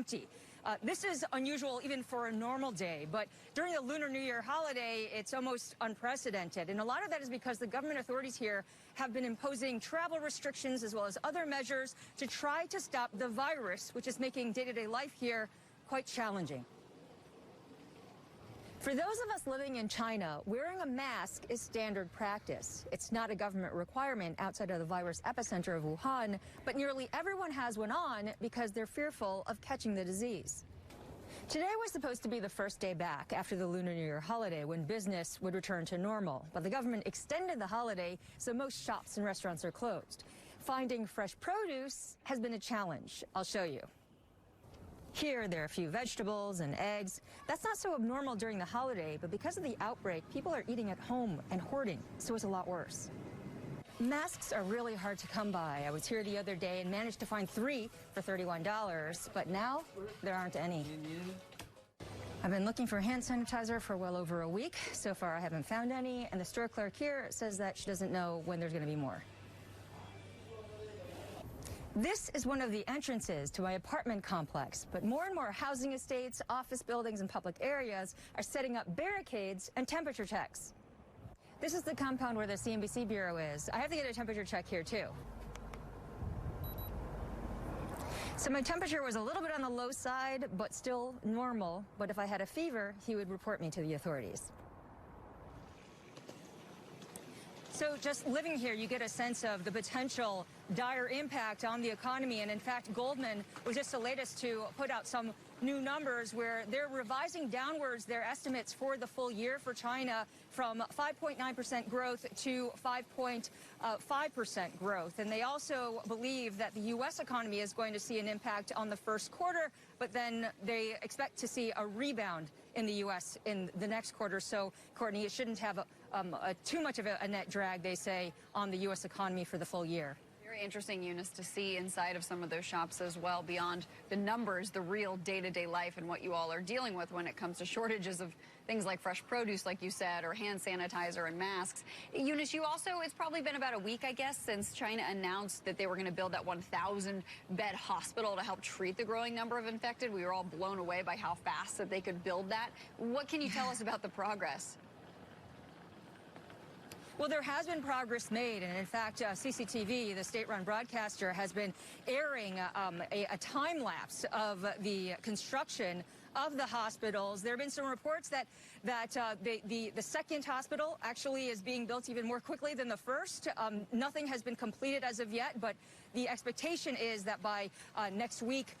empty. This is unusual even for a normal day, but during the Lunar New Year holiday, it's almost unprecedented. And a lot of that is because the government authorities here have been imposing travel restrictions as well as other measures to try to stop the virus, which is making day-to-day life here quite challenging. For those of us living in China, wearing a mask is standard practice. It's not a government requirement outside of the virus epicenter of Wuhan, but nearly everyone has one on because they're fearful of catching the disease. Today was supposed to be the first day back after the Lunar New Year holiday when business would return to normal, but the government extended the holiday, so most shops and restaurants are closed. Finding fresh produce has been a challenge. I'll show you. Here, there are a few vegetables and eggs. That's not so abnormal during the holiday, but because of the outbreak, people are eating at home and hoarding, so it's a lot worse. Masks are really hard to come by. I was here the other day and managed to find 3 for $31, but now there aren't any. I've been looking for hand sanitizer for well over a week. So far, I haven't found any, and the store clerk here says that she doesn't know when there's going to be more. This is one of the entrances to my apartment complex, but more and more housing estates, office buildings, and public areas are setting up barricades and temperature checks. This is the compound where the CNBC bureau is. I have to get a temperature check here, too. So my temperature was a little bit on the low side, but still normal. But if I had a fever, he would report me to the authorities. So just living here, you get a sense of the potential dire impact on the economy. And in fact, Goldman was just the latest to put out some new numbers where they're revising downwards their estimates for the full year for China from 5.9% growth to 5.5% growth. And they also believe that the U.S. economy is going to see an impact on the first quarter, but then they expect to see a rebound in the U.S. in the next quarter. So, Courtney, it shouldn't have too much of a net drag, they say, on the U.S. economy for the full year. Very interesting, Eunice, to see inside of some of those shops as well, beyond the numbers, the real day-to-day life and what you all are dealing with when it comes to shortages of things like fresh produce, like you said, or hand sanitizer and masks. Eunice, you also, it's probably been about a week, I guess, since China announced that they were going to build that 1,000-bed hospital to help treat the growing number of infected. We were all blown away by how fast that they could build that. What can you tell us about the progress? Well, there has been progress made, and in fact, CCTV, the state-run broadcaster, has been airing a time-lapse of the construction of the hospitals. There have been some reports that the second hospital actually is being built even more quickly than the first. Nothing has been completed as of yet, but the expectation is that by next week,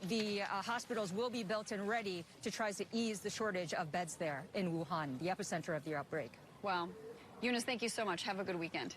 the hospitals will be built and ready to try to ease the shortage of beds there in Wuhan, the epicenter of the outbreak. Wow. Eunice, thank you so much. Have a good weekend.